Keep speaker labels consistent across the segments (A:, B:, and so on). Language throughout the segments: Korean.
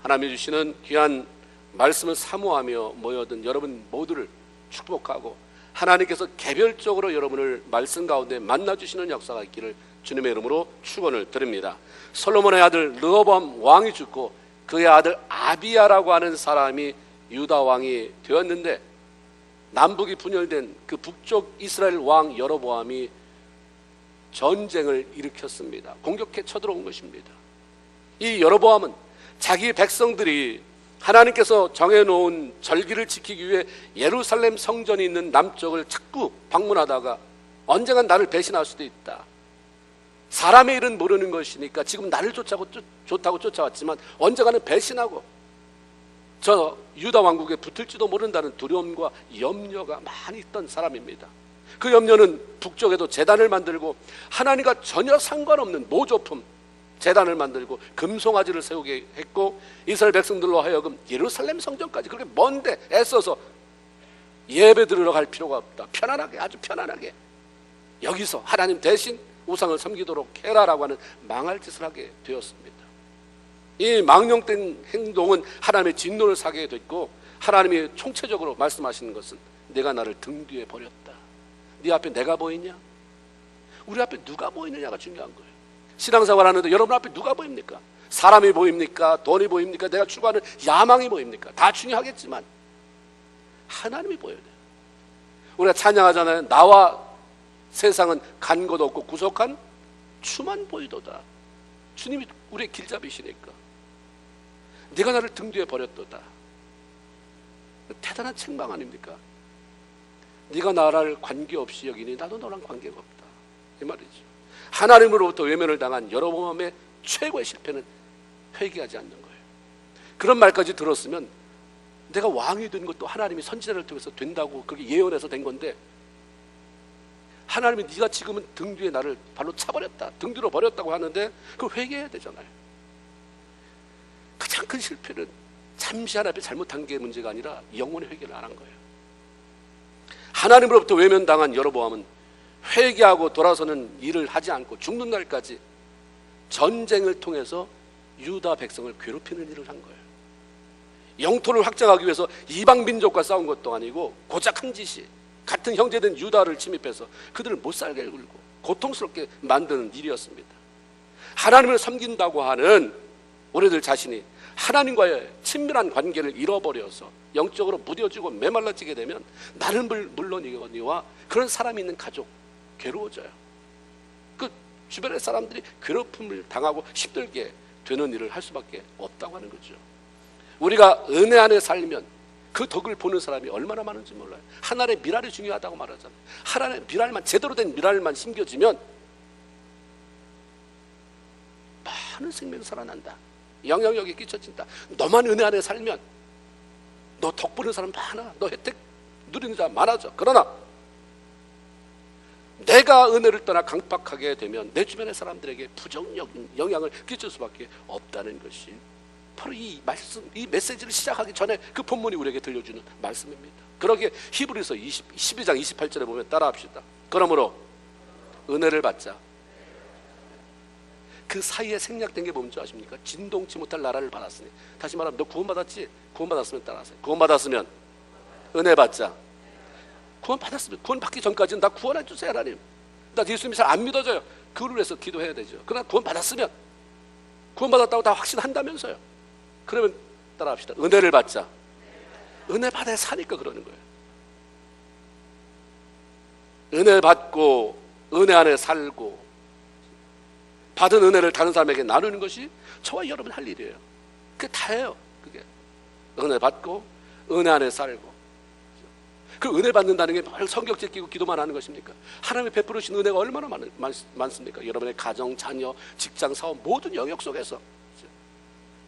A: 하나님이 주시는 귀한 말씀을 사모하며 모여든 여러분 모두를 축복하고 하나님께서 개별적으로 여러분을 말씀 가운데 만나주시는 역사가 있기를 주님의 이름으로 축원을 드립니다. 솔로몬의 아들 르호보암 왕이 죽고 그의 아들 아비야라고 하는 사람이 유다 왕이 되었는데, 남북이 분열된 그 북쪽 이스라엘 왕 여로보암이 전쟁을 일으켰습니다. 공격해 쳐들어온 것입니다. 이 여로보암은 자기 백성들이 하나님께서 정해놓은 절기를 지키기 위해 예루살렘 성전이 있는 남쪽을 자꾸 방문하다가 언젠간 나를 배신할 수도 있다, 사람의 일은 모르는 것이니까 지금 나를 좋다고 쫓아왔지만 언젠가는 배신하고 저 유다 왕국에 붙을지도 모른다는 두려움과 염려가 많이 있던 사람입니다. 그 염려는 북쪽에도 제단을 만들고 하나님과 전혀 상관없는 모조품 제단을 만들고 금송아지를 세우게 했고, 이스라엘 백성들로 하여금 예루살렘 성전까지 그렇게 먼데 애써서 예배 드리러 갈 필요가 없다, 편안하게, 아주 편안하게 여기서 하나님 대신 우상을 섬기도록 해라라고 하는 망할 짓을 하게 되었습니다. 이 망령된 행동은 하나님의 진노를 사게 됐고, 하나님이 총체적으로 말씀하시는 것은 내가 나를 등 뒤에 버렸다. 네 앞에 내가 보이냐? 우리 앞에 누가 보이느냐가 중요한 거예요. 신앙생활 하는데 여러분 앞에 누가 보입니까? 사람이 보입니까? 돈이 보입니까? 내가 추구하는 야망이 보입니까? 다 중요하겠지만 하나님이 보여야 돼요. 우리가 찬양하잖아요. 나와 세상은 간 것 없고 구속한 주만 보이도다. 주님이 우리의 길잡이시니까. 네가 나를 등 뒤에 버렸도다. 대단한 책망 아닙니까? 네가 나를 관계없이 여기니 나도 너랑 관계가 없다, 이 말이죠. 하나님으로부터 외면을 당한 여로보암의 최고의 실패는 회개하지 않는 거예요. 그런 말까지 들었으면 내가 왕이 된 것도 하나님이 선지자를 통해서 된다고 그렇게 예언해서 된 건데, 하나님이 네가 지금은 등 뒤에 나를 발로 차버렸다, 등 뒤로 버렸다고 하는데 그걸 회개해야 되잖아요. 가장 큰 실패는 잠시 하나님이 잘못한 게 문제가 아니라 영혼의 회개를 안 한 거예요. 하나님으로부터 외면당한 여로보암은 회개하고 돌아서는 일을 하지 않고 죽는 날까지 전쟁을 통해서 유다 백성을 괴롭히는 일을 한 거예요. 영토를 확장하기 위해서 이방 민족과 싸운 것도 아니고 고작 한 짓이 같은 형제된 유다를 침입해서 그들을 못 살게 굴고 고통스럽게 만드는 일이었습니다. 하나님을 섬긴다고 하는 우리들 자신이 하나님과의 친밀한 관계를 잃어버려서 영적으로 무뎌지고 메말라지게 되면 나는 물론이거니와 그런 사람이 있는 가족 괴로워져요. 그 주변의 사람들이 괴롭힘을 당하고 힘들게 되는 일을 할 수밖에 없다고 하는 거죠. 우리가 은혜 안에 살면 그 덕을 보는 사람이 얼마나 많은지 몰라요. 하나님의 미랄이 중요하다고 말하잖아요. 하나님의 미랄만, 제대로 된 미랄만 심겨지면 많은 생명이 살아난다, 영향력이 끼쳐진다. 너만 은혜 안에 살면 너 덕 보는 사람 많아, 너 혜택 누리는 자 많아져. 그러나 내가 은혜를 떠나 강박하게 되면 내 주변의 사람들에게 부정적인 영향을 끼칠 수밖에 없다는 것이 바로 이 말씀, 이 메시지를 시작하기 전에 그 본문이 우리에게 들려주는 말씀입니다. 그러기에 히브리서 12장 28절에 보면 따라합시다. 그러므로 은혜를 받자. 그 사이에 생략된 게 뭔지 아십니까? 진동치 못할 나라를 받았으니. 다시 말하면 너 구원받았지? 구원받았으면 따라하세요. 구원받았으면 은혜 받자. 구원받았으면, 구원받기 전까지는 나 구원해 주세요 하나님, 나 예수님이 잘 안 믿어져요, 그걸 위해서 기도해야 되죠. 그러나 구원받았으면, 구원받았다고 다 확신한다면서요. 그러면 따라합시다. 은혜를 받자. 은혜 받아야 사니까 그러는 거예요. 은혜 받고 은혜 안에 살고 받은 은혜를 다른 사람에게 나누는 것이 저와 여러분 할 일이에요. 그게 다예요. 그게 은혜 받고 은혜 안에 살고. 그 은혜 받는다는 게 뭘 성격제 끼고 기도만 하는 것입니까? 하나님이 베풀으신 은혜가 얼마나 많습니까? 여러분의 가정, 자녀, 직장, 사업 모든 영역 속에서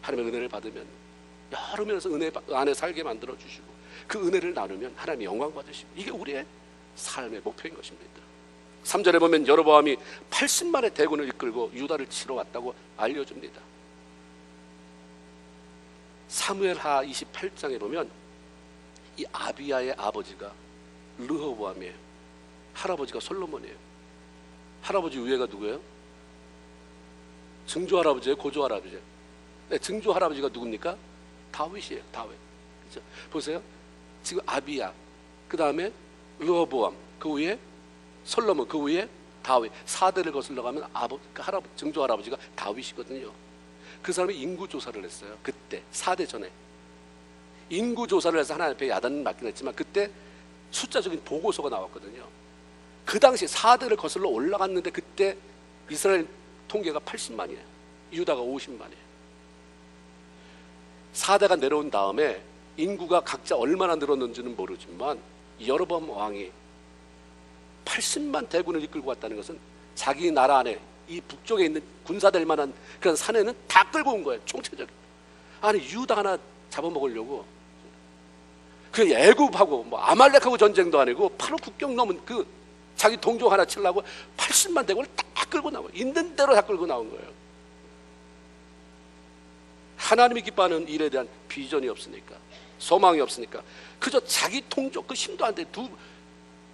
A: 하나님의 은혜를 받으면 여러 면에서 은혜 안에 살게 만들어 주시고 그 은혜를 나누면 하나님이 영광 받으시고, 이게 우리의 삶의 목표인 것입니다. 3절에 보면 여로보암이 80만의 대군을 이끌고 유다를 치러 왔다고 알려줍니다. 사무엘하 28장에 보면 이 아비야의 아버지가 르호보암이에요. 할아버지가 솔로몬이에요. 할아버지 위에가 누구예요? 증조 할아버지예요? 고조 할아버지예요? 네, 증조 할아버지가 누굽니까? 다윗이에요. 다윗. 그렇죠? 보세요. 지금 아비야, 그 다음에 르호보암, 그 위에 솔로몬, 그 위에 다윗. 4대를 거슬러 가면 증조 할아버지가 다윗이거든요. 그 사람이 인구 조사를 했어요. 그때 4대 전에 인구 조사를 해서 하나님 앞에 야단을 맞긴 했지만 그때 숫자적인 보고서가 나왔거든요. 그 당시 4대를 거슬러 올라갔는데 그때 이스라엘 통계가 80만이에요. 유다가 50만이에요. 4대가 내려온 다음에 인구가 각자 얼마나 늘었는지는 모르지만 여로보암 왕이 80만 대군을 이끌고 왔다는 것은 자기 나라 안에 이 북쪽에 있는 군사될 만한 그런 산에는 다 끌고 온 거예요. 총체적인. 아니 유다 하나 잡아먹으려고 그 애굽하고 뭐 아말렉하고 전쟁도 아니고 바로 국경 넘은 그 자기 동족 하나 치려고 80만 대군을 다 끌고 나와요. 있는 대로 다 끌고 나온 거예요. 하나님이 기뻐하는 일에 대한 비전이 없으니까, 소망이 없으니까 그저 자기 동족 그 힘도 안 돼.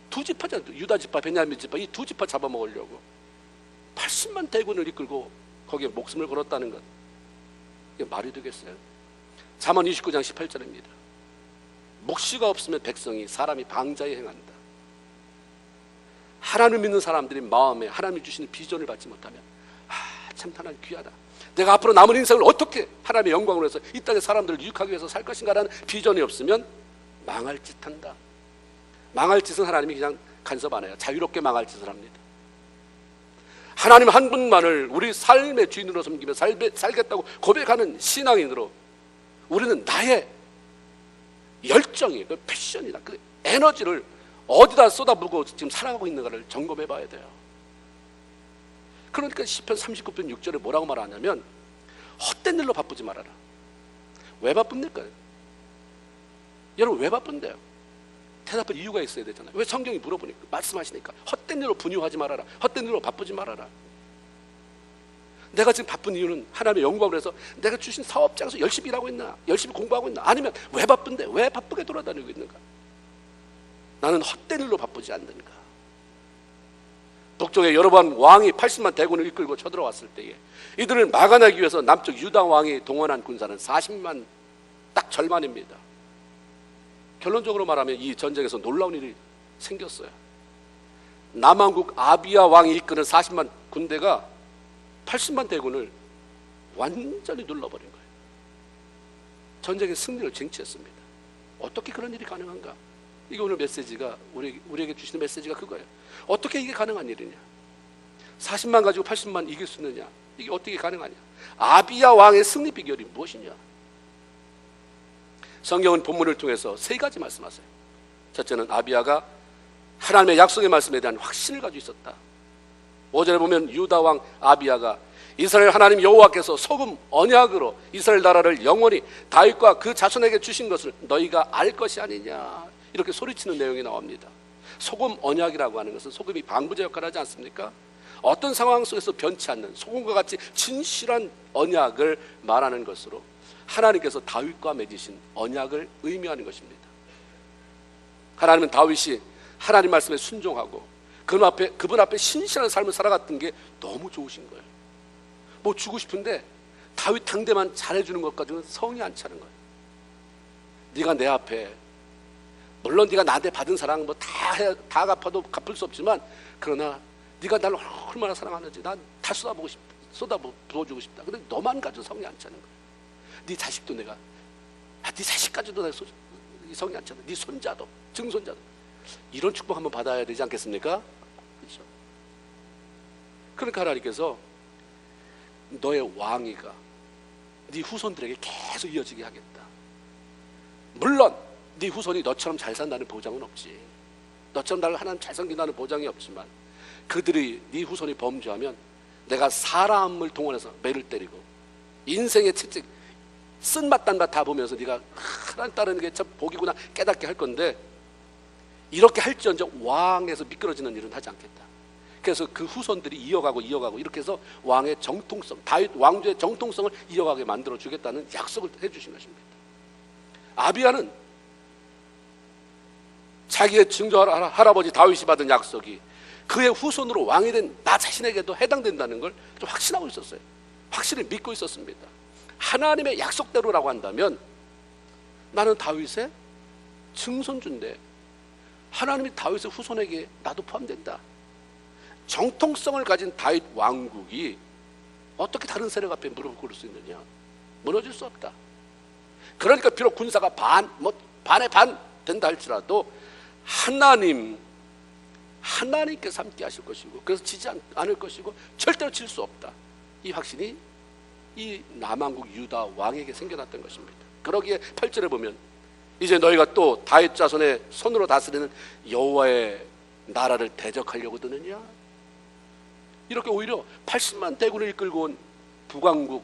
A: 두 지파잖아요. 유다 지파, 베냐민 지파, 이 두 지파 잡아먹으려고 80만 대군을 이끌고 거기에 목숨을 걸었다는 것, 이게 말이 되겠어요? 잠언 29장 18절입니다. 묵시가 없으면 백성이 사람이 방자에 행한다. 하나님을 믿는 사람들이 마음에 하나님이 주시는 비전을 받지 못하면 참 하나님 귀하다, 내가 앞으로 남은 인생을 어떻게 하나님의 영광으로 해서 이 땅의 사람들을 유익하기 위해서 살 것인가라는 비전이 없으면 망할 짓 한다. 망할 짓은 하나님이 그냥 간섭 안 해요. 자유롭게 망할 짓을 합니다. 하나님 한 분만을 우리 삶의 주인으로 섬기며 살겠다고 고백하는 신앙인으로 우리는 나의 열정이, 그 패션이다, 그 에너지를 어디다 쏟아부고 지금 살아가고 있는가를 점검해 봐야 돼요. 그러니까 시편 39편 6절에 뭐라고 말하냐면 헛된 일로 바쁘지 말아라. 왜 바쁩니까? 여러분 왜 바쁜데요? 대답할 이유가 있어야 되잖아요. 왜 성경이 물어보니까, 말씀하시니까 헛된 일로 분유하지 말아라, 헛된 일로 바쁘지 말아라. 내가 지금 바쁜 이유는 하나님의 영광을 해서 내가 주신 사업장에서 열심히 일하고 있나, 열심히 공부하고 있나, 아니면 왜 바쁜데 왜 바쁘게 돌아다니고 있는가? 나는 헛된 일로 바쁘지 않는가? 북쪽에 여로보암 왕이 80만 대군을 이끌고 쳐들어왔을 때에 이들을 막아내기 위해서 남쪽 유다 왕이 동원한 군사는 40만, 딱 절반입니다. 결론적으로 말하면 이 전쟁에서 놀라운 일이 생겼어요. 남왕국 아비야 왕이 이끄는 40만 군대가 80만 대군을 완전히 눌러버린 거예요. 전쟁의 승리를 쟁취했습니다. 어떻게 그런 일이 가능한가? 이게 오늘 메시지가, 우리에게 주시는 메시지가 그거예요. 어떻게 이게 가능한 일이냐? 40만 가지고 80만 이길 수 있느냐? 이게 어떻게 가능하냐? 아비야 왕의 승리 비결이 무엇이냐? 성경은 본문을 통해서 세 가지 말씀하세요. 첫째는 아비야가 하나님의 약속의 말씀에 대한 확신을 가지고 있었다. 5절에 보면 유다 왕 아비야가 이스라엘 하나님 여호와께서 소금 언약으로 이스라엘 나라를 영원히 다윗과 그 자손에게 주신 것을 너희가 알 것이 아니냐, 이렇게 소리치는 내용이 나옵니다. 소금 언약이라고 하는 것은 소금이 방부제 역할을 하지 않습니까? 어떤 상황 속에서 변치 않는 소금과 같이 진실한 언약을 말하는 것으로 하나님께서 다윗과 맺으신 언약을 의미하는 것입니다. 하나님은 다윗이 하나님 말씀에 순종하고 그분 앞에 신실한 삶을 살아갔던 게 너무 좋으신 거예요. 뭐 주고 싶은데 다윗 당대만 잘해주는 것 가지고는 성이 안 차는 거예요. 네가 내 앞에, 물론 네가 나한테 받은 사랑 뭐 다 갚아도 갚을 수 없지만, 그러나 네가 나를 얼마나 사랑하는지 난 다 쏟아부어주고 싶다. 근데 너만 가지고 성이 안 차는 거예요. 네 자식도 내가, 네 자식까지도 내가 성이 안 차는, 네 손자도, 증손자도, 이런 축복 한번 받아야 되지 않겠습니까? 그렇죠? 그러니까 하나님께서 너의 왕위가 네 후손들에게 계속 이어지게 하겠다. 물론 네 후손이 너처럼 잘 산다는 보장은 없지. 너처럼 나를 하나님 잘 섬긴다는 보장이 없지만, 그들이 네 후손이 범죄하면 내가 사람을 동원해서 매를 때리고 인생의 채찍 쓴맛 딴맛 다 보면서 네가 하나님 따르는 게 참 복이구나 깨닫게 할 건데, 이렇게 할지언정 왕에서 미끄러지는 일은 하지 않겠다. 그래서 그 후손들이 이어가고 이렇게 해서 왕의 정통성, 다윗 왕조의 정통성을 이어가게 만들어 주겠다는 약속을 해주신 것입니다. 아비야는 자기의 증조 할아버지 다윗이 받은 약속이 그의 후손으로 왕이 된 나 자신에게도 해당된다는 걸 좀 확신하고 있었어요. 확실히 믿고 있었습니다. 하나님의 약속대로라고 한다면 나는 다윗의 증손주인데 하나님이 다윗의 후손에게 나도 포함된다. 정통성을 가진 다윗 왕국이 어떻게 다른 세력 앞에 무릎을 꿇을 수 있느냐? 무너질 수 없다. 그러니까 비록 군사가 반에 반 된다 할지라도 하나님께서 함께 하실 것이고, 그래서 지지 않을 것이고 절대로 질 수 없다. 이 확신이 이 남왕국 유다 왕에게 생겨났던 것입니다. 그러기에 8절에 보면 이제 너희가 또 다윗 자손의 손으로 다스리는 여호와의 나라를 대적하려고 드느냐? 이렇게 오히려 80만 대군을 이끌고 온 북왕국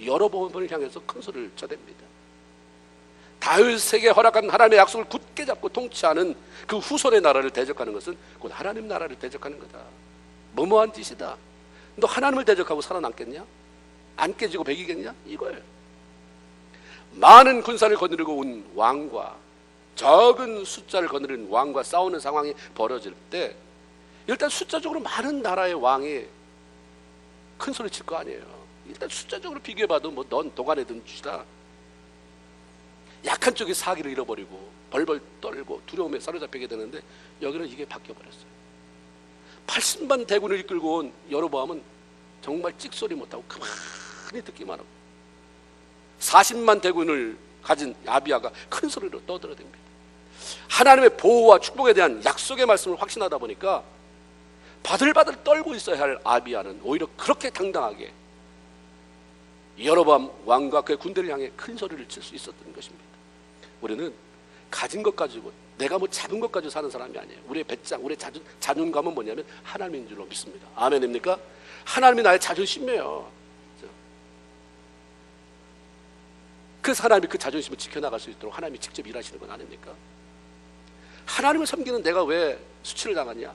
A: 여로보암을 향해서 큰 소리를 쳐댑니다. 다윗에게 허락한 하나님의 약속을 굳게 잡고 통치하는 그 후손의 나라를 대적하는 것은 곧 하나님 나라를 대적하는 거다. 뭐뭐한 짓이다. 너 하나님을 대적하고 살아남겠냐? 안 깨지고 배기겠냐? 이거예요. 많은 군사를 거느리고 온 왕과 적은 숫자를 거느린 왕과 싸우는 상황이 벌어질 때 일단 숫자적으로 많은 나라의 왕이 큰 소리 칠 거 아니에요. 일단 숫자적으로 비교해봐도 뭐 넌 도간에 든 쥐다. 약한 쪽이 사기를 잃어버리고 벌벌 떨고 두려움에 사로잡히게 되는데 여기는 이게 바뀌어버렸어요. 80만 대군을 이끌고 온 여로보암은 정말 찍소리 못하고 가만히 듣기만 하고 40만 대군을 가진 아비야가 큰 소리로 떠들어댑니다. 하나님의 보호와 축복에 대한 약속의 말씀을 확신하다 보니까 바들바들 떨고 있어야 할 아비야는 오히려 그렇게 당당하게 여로보암 왕과 그의 군대를 향해 큰 소리를 칠 수 있었던 것입니다. 우리는 가진 것 가지고 내가 뭐 잡은 것 가지고 사는 사람이 아니에요. 우리의 배짱, 우리의 자존감은 뭐냐면 하나님인 줄로 믿습니다. 아멘입니까? 하나님이 나의 자존심이에요. 그래서 하나님이 그 자존심을 지켜나갈 수 있도록 하나님이 직접 일하시는 건 아닙니까? 하나님을 섬기는 내가 왜 수치를 당하냐?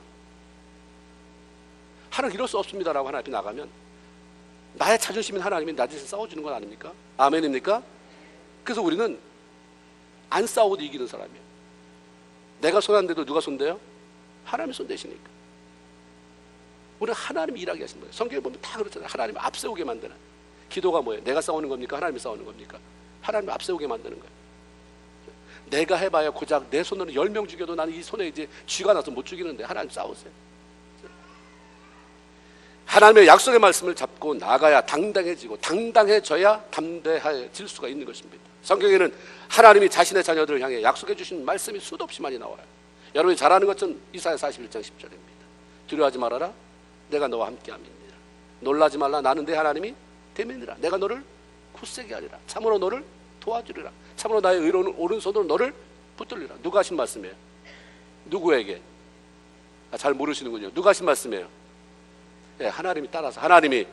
A: 하나님 이럴 수 없습니다라고 하나님 앞에 나가면 나의 자존심인 하나님이 나 대신 싸워주는 건 아닙니까? 아멘입니까? 그래서 우리는 안 싸워도 이기는 사람이에요. 내가 손 안 대도 누가 손대요? 하나님이 손 대시니까. 우리는 하나님이 일하게 하시는 거예요. 성경에 보면 다 그렇잖아요. 하나님 앞세우게 만드는. 기도가 뭐예요? 내가 싸우는 겁니까? 하나님이 싸우는 겁니까? 하나님이 앞세우게 만드는 거예요. 내가 해봐야 고작 내 손으로 10명 죽여도 나는 이 손에 이제 쥐가 나서 못 죽이는데 하나님 싸우세요. 하나님의 약속의 말씀을 잡고 나가야 당당해지고 당당해져야 담대해질 수가 있는 것입니다. 성경에는 하나님이 자신의 자녀들을 향해 약속해 주신 말씀이 수도 없이 많이 나와요. 여러분이 잘 아는 것은 이사야 41장 10절입니다. 두려워하지 말아라. 내가 너와 함께함이니라. 놀라지 말라. 나는 내 하나님이 대면이라. 내가 너를 굳세게 하리라. 참으로 너를 도와주리라. 참으로 나의 의로운 오른손으로 너를 붙들리라. 누가 하신 말씀이에요? 누구에게? 잘 모르시는군요. 누가 하신 말씀이에요? 네, 하나님이 따라서. 하나님이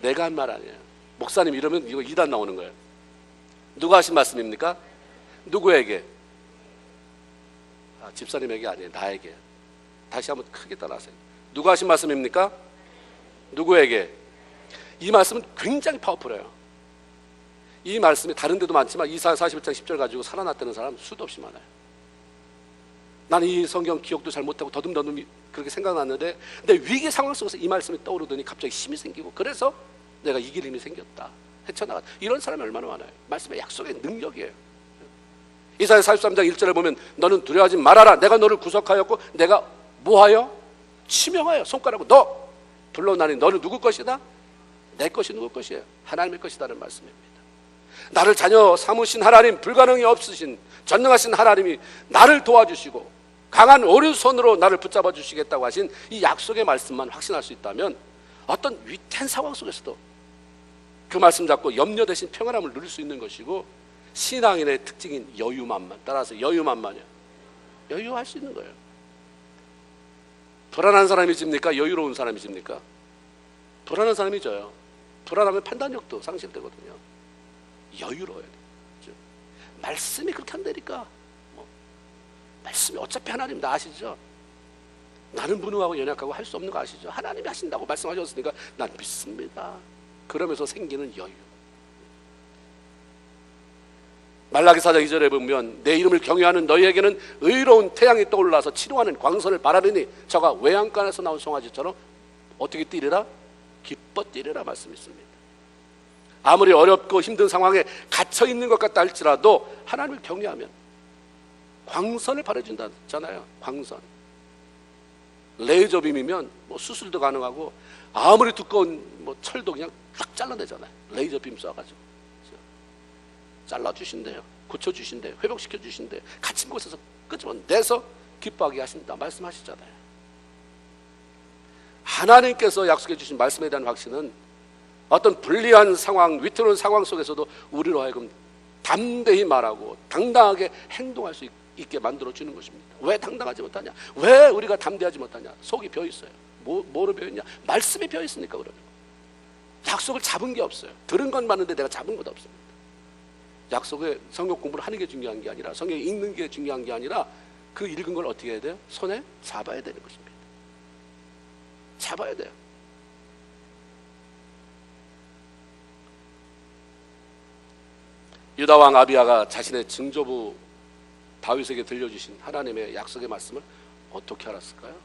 A: 내가 한 말 아니에요. 목사님 이러면 이거 2단 나오는 거예요. 누가 하신 말씀입니까? 누구에게? 집사님에게 아니에요. 나에게. 다시 한번 크게 따라하세요. 누가 하신 말씀입니까? 누구에게? 이 말씀은 굉장히 파워풀해요. 이 말씀이 다른 데도 많지만 이사야 41장 10절 가지고 살아났다는 사람 수도 없이 많아요. 나는 이 성경 기억도 잘 못하고 더듬더듬 그렇게 생각났는데 근데 위기 상황 속에서 이 말씀이 떠오르더니 갑자기 힘이 생기고 그래서 내가 이길 힘이 생겼다. 헤쳐나갔다. 이런 사람이 얼마나 많아요. 말씀의 약속의 능력이에요. 이사야 43장 1절에 보면 너는 두려워하지 말아라. 내가 너를 구속하였고 내가 뭐하여? 치명하여 손가락으로 너 불러나니 너는 누구 것이다? 내 것이 누구 것이에요? 하나님의 것이다는 말씀입니다. 나를 자녀 삼으신 하나님, 불가능이 없으신 전능하신 하나님이 나를 도와주시고 강한 오른손으로 나를 붙잡아 주시겠다고 하신 이 약속의 말씀만 확신할 수 있다면 어떤 위태한 상황 속에서도 그 말씀 잡고 염려 대신 평안함을 누릴 수 있는 것이고 신앙인의 특징인 여유만만, 따라서 여유만만이요. 여유할 수 있는 거예요. 불안한 사람이 집니까? 여유로운 사람이 집니까? 불안한 사람이 져요. 불안하면 판단력도 상실되거든요. 여유로워야 돼요. 말씀이 그렇게 한다니까. 말씀이 어차피 하나님 다 아시죠? 나는 무능하고 연약하고 할 수 없는 거 아시죠? 하나님이 하신다고 말씀하셨으니까 난 믿습니다. 그러면서 생기는 여유. 말라기 4장 2절에 보면 내 이름을 경외하는 너희에게는 의로운 태양이 떠올라서 치료하는 광선을 바라느니 저가 외양간에서 나온 송아지처럼 어떻게 뛰리라? 기뻐 뛰리라 말씀이 있습니다. 아무리 어렵고 힘든 상황에 갇혀 있는 것 같다 할지라도 하나님을 경외하면 광선을 발해준다잖아요. 광선. 레이저빔이면 뭐 수술도 가능하고 아무리 두꺼운 뭐 철도 그냥 쫙 잘라내잖아요. 레이저빔 쏴가지고 잘라주신대요. 고쳐주신대요. 회복시켜주신대요. 갇힌 곳에서 끄집어내서 기뻐하게 하신다 말씀하시잖아요. 하나님께서 약속해 주신 말씀에 대한 확신은 어떤 불리한 상황, 위태로운 상황 속에서도 우리로 하여금 담대히 말하고 당당하게 행동할 수 있게 만들어주는 것입니다. 왜 당당하지 못하냐? 왜 우리가 담대하지 못하냐? 속이 비어있어요. 뭐로 비어있냐? 말씀이 비어있으니까 그러는 거예요. 약속을 잡은 게 없어요. 들은 건 많은데 내가 잡은 것도 없습니다. 약속에 성경 공부를 하는 게 중요한 게 아니라, 성경 읽는 게 중요한 게 아니라 그 읽은 걸 어떻게 해야 돼요? 손에 잡아야 되는 것입니다. 잡아야 돼요. 유다 왕 아비야가 자신의 증조부 다윗에게 들려주신 하나님의 약속의 말씀을 어떻게 알았을까요?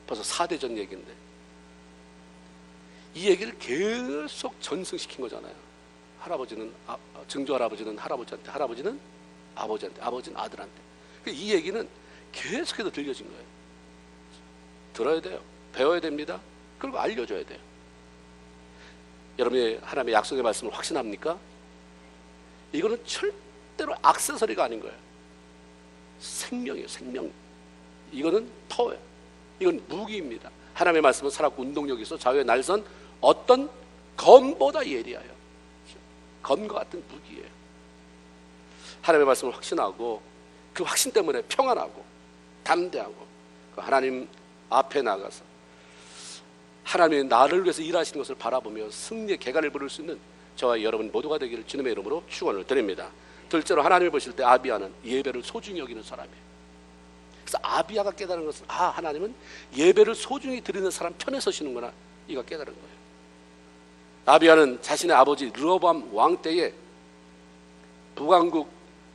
A: 벌써 4대 전 얘기인데 이 얘기를 계속 전승시킨 거잖아요. 할아버지는 증조 할아버지는 할아버지한테, 할아버지는 아버지한테, 아버지는 아들한테. 이 얘기는 계속해서 들려진 거예요. 들어야 돼요. 배워야 됩니다. 그리고 알려줘야 돼요. 여러분이 하나님의 약속의 말씀을 확신합니까? 이거는 절대로 액세서리가 아닌 거예요. 생명이에요. 생명. 이거는 터예요. 이건 무기입니다. 하나님의 말씀은 살았고 운동력이 있어 자유의 날선 어떤 검보다 예리하여. 검과 같은 무기예요. 하나님의 말씀을 확신하고 그 확신 때문에 평안하고 담대하고 하나님 앞에 나가서 하나님이 나를 위해서 일하시는 것을 바라보며 승리의 개간을 부를 수 있는 저와 여러분 모두가 되기를 주님의 이름으로 축원을 드립니다. 둘째로 하나님을 보실 때 아비야는 예배를 소중히 여기는 사람이에요. 그래서 아비야가 깨달은 것은 하나님은 예배를 소중히 드리는 사람 편에 서시는구나, 이가 깨달은 거예요. 아비야는 자신의 아버지 르호보암 왕 때에 북왕국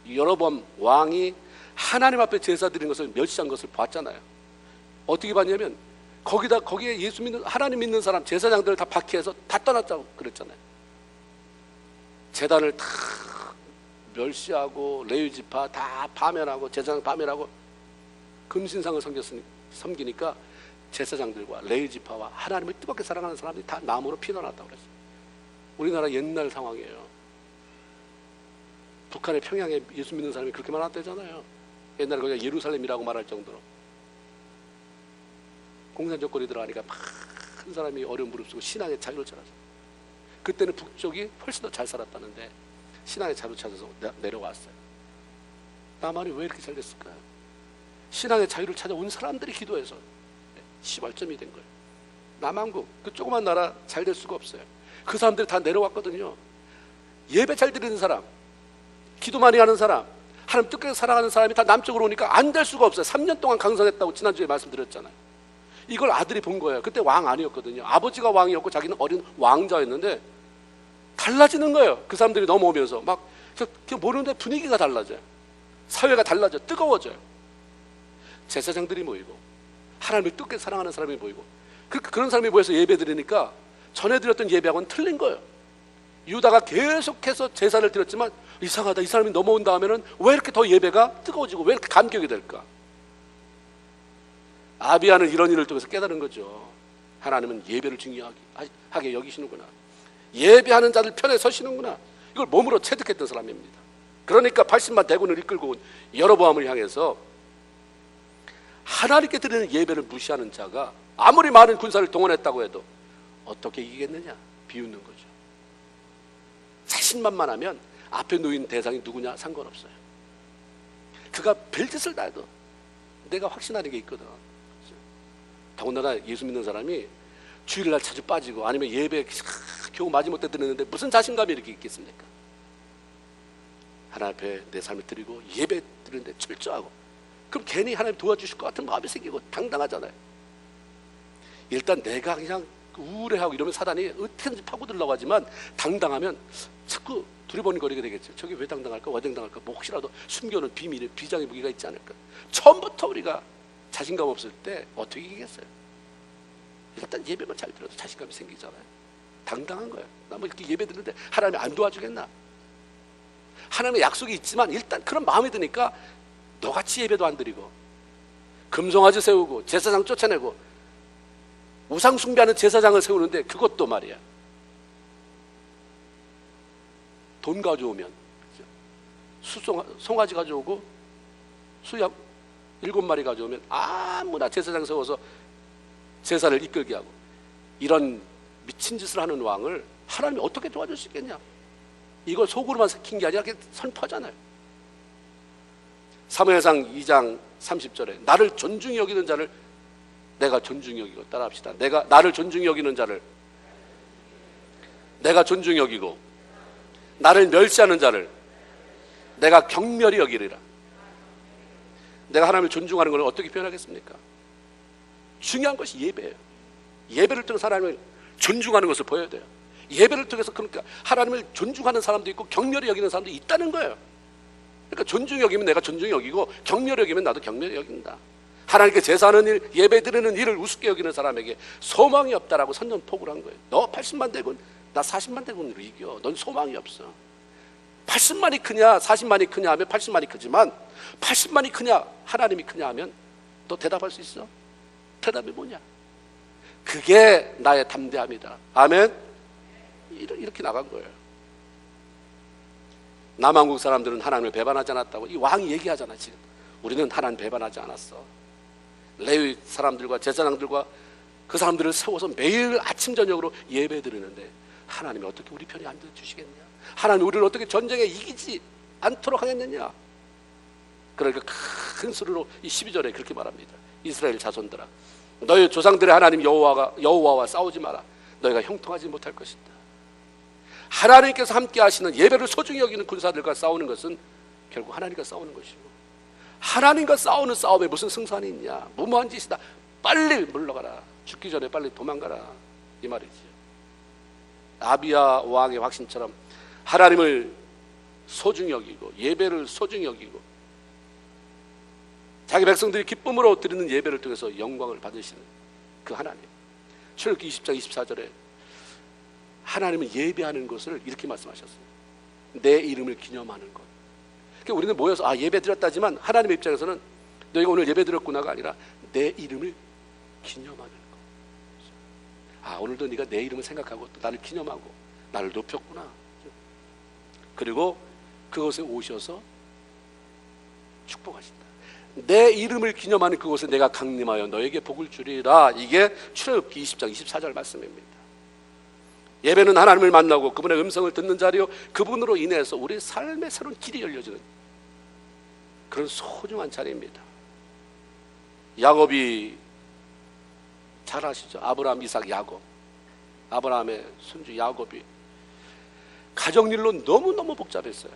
A: 여로보암 왕이 하나님 앞에 제사 드리는 것을 멸시한 것을 봤잖아요. 어떻게 봤냐면 거기에 예수 믿는 하나님 믿는 사람 제사장들을 다 박해해서 다 떠났다고 그랬잖아요. 제단을 다 멸시하고 레위지파 다 파멸하고 제사장 파멸하고 금신상을 섬기니까 제사장들과 레위지파와 하나님을 뜨겁게 사랑하는 사람들이 다 나무로 피어났다고 그랬어요. 우리나라 옛날 상황이에요. 북한의 평양에 예수 믿는 사람이 그렇게 많았대잖아요. 옛날에 그냥 예루살렘이라고 말할 정도로. 공산 정권이 들어가니까 많은 사람이 어려움 무릅쓰고 신앙의 자유를 찾아서, 그때는 북쪽이 훨씬 더 잘 살았다는데 신앙의 자유를 찾아서 내려왔어요. 남한이 왜 이렇게 잘 됐을까요? 신앙의 자유를 찾아온 사람들이 기도해서 시발점이 된 거예요. 남한국 그 조그만 나라 잘 될 수가 없어요. 그 사람들이 다 내려왔거든요. 예배 잘 드리는 사람, 기도 많이 하는 사람, 하나님 뜻대로 살아가는 사람이 다 남쪽으로 오니까 안 될 수가 없어요. 3년 동안 강성했다고 지난주에 말씀드렸잖아요. 이걸 아들이 본 거예요. 그때 왕 아니었거든요. 아버지가 왕이었고 자기는 어린 왕자였는데 달라지는 거예요. 그 사람들이 넘어오면서 막 모르는데 분위기가 달라져요. 사회가 달라져, 뜨거워져요. 제사장들이 모이고 하나님을 뜻대로 사랑하는 사람이 모이고 그런 사람이 모여서 예배 드리니까 전에 드렸던 예배하고는 틀린 거예요. 유다가 계속해서 제사를 드렸지만 이상하다, 이 사람이 넘어온 다음에는 왜 이렇게 더 예배가 뜨거워지고 왜 이렇게 감격이 될까? 아비야는 이런 일을 통해서 깨달은 거죠. 하나님은 예배를 중요하게 여기시는구나. 예배하는 자들 편에 서시는구나. 이걸 몸으로 체득했던 사람입니다. 그러니까 80만 대군을 이끌고 온 여로보암을 향해서 하나님께 드리는 예배를 무시하는 자가 아무리 많은 군사를 동원했다고 해도 어떻게 이기겠느냐? 비웃는 거죠. 자신만만하면 앞에 놓인 대상이 누구냐 상관없어요. 그가 별짓을 다 해도 내가 확신하는 게 있거든. 더군다나 예수 믿는 사람이 주일날 자주 빠지고 아니면 예배 겨우 마지못해 드렸는데 무슨 자신감이 이렇게 있겠습니까? 하나님 앞에 내 삶을 드리고 예배 드리는데 철저하고, 그럼 괜히 하나님 도와주실 것 같은 마음이 생기고 당당하잖아요. 일단 내가 그냥 우울해하고 이러면 사단이 어떻게든지 파고들려고 하지만 당당하면 자꾸 두리번거리게 되겠죠. 저게 왜 당당할까? 왜 당당할까? 뭐 혹시라도 숨겨놓은 비밀의 비장의 무기가 있지 않을까? 처음부터 우리가 자신감 없을 때 어떻게 이기겠어요? 일단 예배만 잘 들어도 자신감이 생기잖아요. 당당한 거예요. 나 뭐 이렇게 예배 드리는데 하나님이 안 도와주겠나? 하나님의 약속이 있지만 일단 그런 마음이 드니까 너같이 예배도 안 드리고 금송아지 세우고 제사장 쫓아내고 우상 숭배하는 제사장을 세우는데 그것도 말이야, 돈 가져오면 송아지 가져오고 수양 7마리 가져오면 아무나 제사장 세워서 제사를 이끌게 하고, 이런 미친 짓을 하는 왕을 하나님이 어떻게 도와줄 수 있겠냐? 이걸 속으로만 삭힌 게 아니라 선포하잖아요. 사무엘상 2장 30절에 나를 존중히 여기는 자를 내가 존중히 여기고, 따라합시다. 나를 존중히 여기는 자를 내가 존중히 여기고, 나를 멸시하는 자를 내가 경멸히 여기리라. 내가 하나님을 존중하는 걸 어떻게 표현하겠습니까? 중요한 것이 예배예요. 예배를 통해서 하나님을 존중하는 것을 보여야 돼요. 예배를 통해서, 그러니까 하나님을 존중하는 사람도 있고 경멸히 여기는 사람도 있다는 거예요. 그러니까 존중히 여기면 내가 존중히 여기고, 경멸히 여기면 나도 경멸히 여긴다. 하나님께 제사하는 일, 예배 드리는 일을 우습게 여기는 사람에게 소망이 없다라고 선전포고를 한 거예요. 너 80만 대군, 나 40만 대군으로 이겨. 넌 소망이 없어. 80만이 크냐 40만이 크냐 하면 80만이 크지만, 80만이 크냐 하나님이 크냐 하면 너 대답할 수 있어? 대답이 뭐냐? 그게 나의 담대함이다. 아멘. 이렇게 나간 거예요. 남한국 사람들은 하나님을 배반하지 않았다고 이 왕이 얘기하잖아. 지금 우리는 하나님 배반하지 않았어. 레위 사람들과 제사장들과 그 사람들을 세워서 매일 아침 저녁으로 예배 드리는데 하나님이 어떻게 우리 편이 안 들어주시겠냐? 하나님이 우리를 어떻게 전쟁에 이기지 않도록 하겠느냐? 그러니까 큰 소리로 이 12절에 그렇게 말합니다. 이스라엘 자손들아, 너희 조상들의 하나님 여호와와 싸우지 마라. 너희가 형통하지 못할 것이다. 하나님께서 함께 하시는 예배를 소중히 여기는 군사들과 싸우는 것은 결국 하나님과 싸우는 것이고, 하나님과 싸우는 싸움에 무슨 승산이 있냐? 무모한 짓이다. 빨리 물러가라. 죽기 전에 빨리 도망가라. 이 말이지. 아비야 왕의 확신처럼 하나님을 소중히 여기고 예배를 소중히 여기고 자기 백성들이 기쁨으로 드리는 예배를 통해서 영광을 받으시는 그 하나님. 출애굽기 20장 24절에 하나님은 예배하는 것을 이렇게 말씀하셨어요. 내 이름을 기념하는 것. 그러니까 우리는 모여서 예배 드렸다지만 하나님의 입장에서는 너희가 오늘 예배 드렸구나가 아니라 내 이름을 기념하는 것. 오늘도 네가 내 이름을 생각하고 또 나를 기념하고 나를 높였구나. 그리고 그곳에 오셔서 축복하신다. 내 이름을 기념하는 그곳에 내가 강림하여 너에게 복을 주리라. 이게 출애굽기 20장 24절 말씀입니다. 예배는 하나님을 만나고 그분의 음성을 듣는 자리요, 그분으로 인해서 우리 삶의 새로운 길이 열려지는 그런 소중한 자리입니다. 야곱이 잘 아시죠? 아브라함, 이삭, 야곱. 아브라함의 손주 야곱이 가정일로 너무너무 복잡했어요.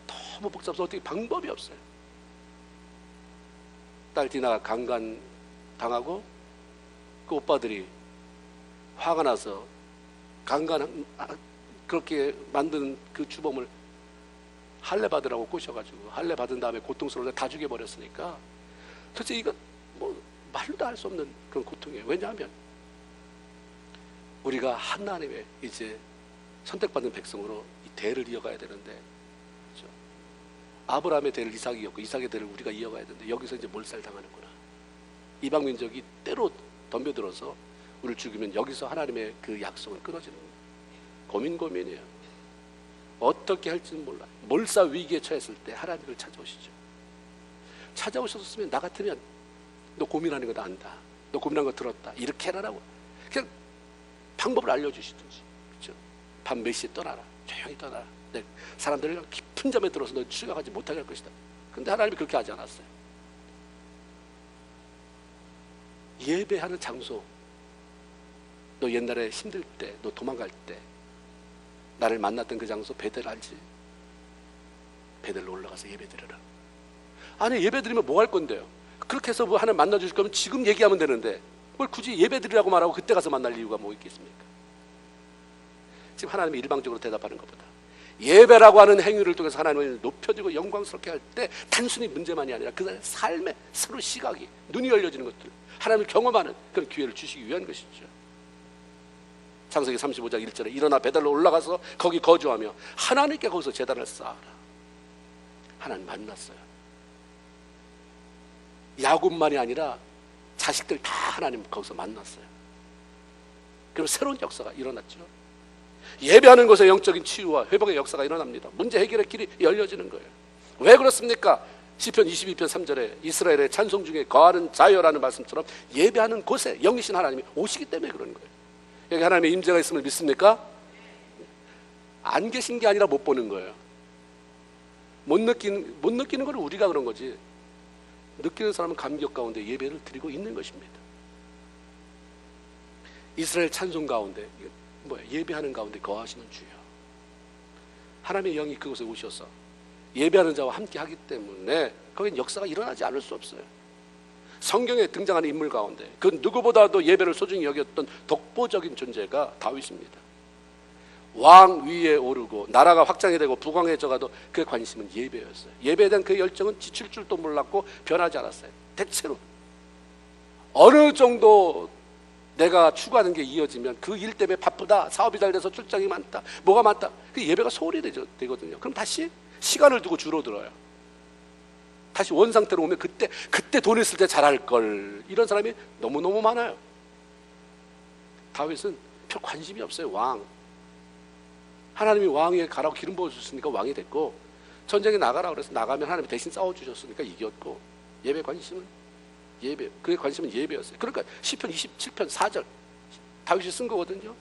A: 너무 복잡해서 어떻게 방법이 없어요. 딸 디나가 강간 당하고 그 오빠들이 화가 나서 그렇게 만든 그 주범을 할례 받으라고 꼬셔가지고 할례 받은 다음에 고통스러워서 다 죽여버렸으니까 도대체 이거 뭐 말도 할 수 없는 그런 고통이에요. 왜냐하면 우리가 하나님의 이제 선택받은 백성으로 이 대를 이어가야 되는데, 그렇죠? 아브라함의 대를 이삭이 이었고 이삭의 대를 우리가 이어가야 되는데 여기서 이제 몰살당하는구나. 이방 민족이 때로 덤벼들어서 우리를 죽이면 여기서 하나님의 그 약속은 끊어지는 거예요. 고민이에요. 어떻게 할지는 몰라요. 몰사 위기에 처했을 때 하나님을 찾아오시죠. 찾아오셨으면 나 같으면 너 고민하는 거 나 안다. 너 고민하는 거 들었다. 이렇게 해라라고. 그냥 방법을 알려주시든지. 그렇죠? 밤 몇 시에 떠나라. 조용히 떠나라. 사람들을 깊은 잠에 들어서 너 추격하지 못하게 할 것이다. 근데 하나님이 그렇게 하지 않았어요. 예배하는 장소. 너 옛날에 힘들 때, 너 도망갈 때 나를 만났던 그 장소 베델 알지? 베델로 올라가서 예배 드려라. 아니 예배 드리면 뭐 할 건데요? 그렇게 해서 뭐 하나님 만나주실 거면 지금 얘기하면 되는데 뭘 굳이 예배 드리라고 말하고 그때 가서 만날 이유가 뭐 있겠습니까? 지금 하나님이 일방적으로 대답하는 것보다 예배라고 하는 행위를 통해서 하나님을 높여주고 영광스럽게 할 때 단순히 문제만이 아니라 그 삶의 새로운 시각이, 눈이 열려지는 것들, 하나님을 경험하는 그런 기회를 주시기 위한 것이죠. 창세기 35장 1절에 일어나 베델로 올라가서 거기 거주하며 하나님께 거기서 제단을 쌓아라. 하나님 만났어요. 야곱만이 아니라 자식들 다 하나님 거기서 만났어요. 그럼 새로운 역사가 일어났죠. 예배하는 곳에 영적인 치유와 회복의 역사가 일어납니다. 문제 해결의 길이 열려지는 거예요. 왜 그렇습니까? 시편 22편 3절에 이스라엘의 찬송 중에 거하는 자여라는 말씀처럼 예배하는 곳에 영이신 하나님이 오시기 때문에 그런 거예요. 여기 하나님의 임재가 있음을 믿습니까? 안 계신 게 아니라 못 보는 거예요. 못 느끼는 건 우리가 그런 거지. 느끼는 사람은 감격 가운데 예배를 드리고 있는 것입니다. 이스라엘 찬송 가운데 예배하는 가운데 거하시는 주여. 하나님의 영이 그곳에 오셔서 예배하는 자와 함께 하기 때문에 거긴 역사가 일어나지 않을 수 없어요. 성경에 등장하는 인물 가운데 그 누구보다도 예배를 소중히 여겼던 독보적인 존재가 다윗입니다. 왕 위에 오르고 나라가 확장이 되고 부강해져가도 그의 관심은 예배였어요. 예배에 대한 그의 열정은 지칠 줄도 몰랐고 변하지 않았어요. 대체로 어느 정도 내가 추구하는 게 이어지면 그 일 때문에 바쁘다, 사업이 잘 돼서 출장이 많다, 뭐가 많다, 그 예배가 소홀히 되거든요. 그럼 다시 시간을 두고 줄어들어요. 다시 원상태로 오면 그때 돈 있을 때 잘할 걸. 이런 사람이 너무너무 많아요. 다윗은 별 관심이 없어요. 왕. 하나님이 왕위에 가라고 기름 부어주셨으니까 왕이 됐고, 전쟁에 나가라고 그래서 나가면 하나님이 대신 싸워주셨으니까 이겼고, 예배 관심은 예배, 그의 관심은 예배였어요. 그러니까 시편 27편 4절 다윗이 쓴 거거든요.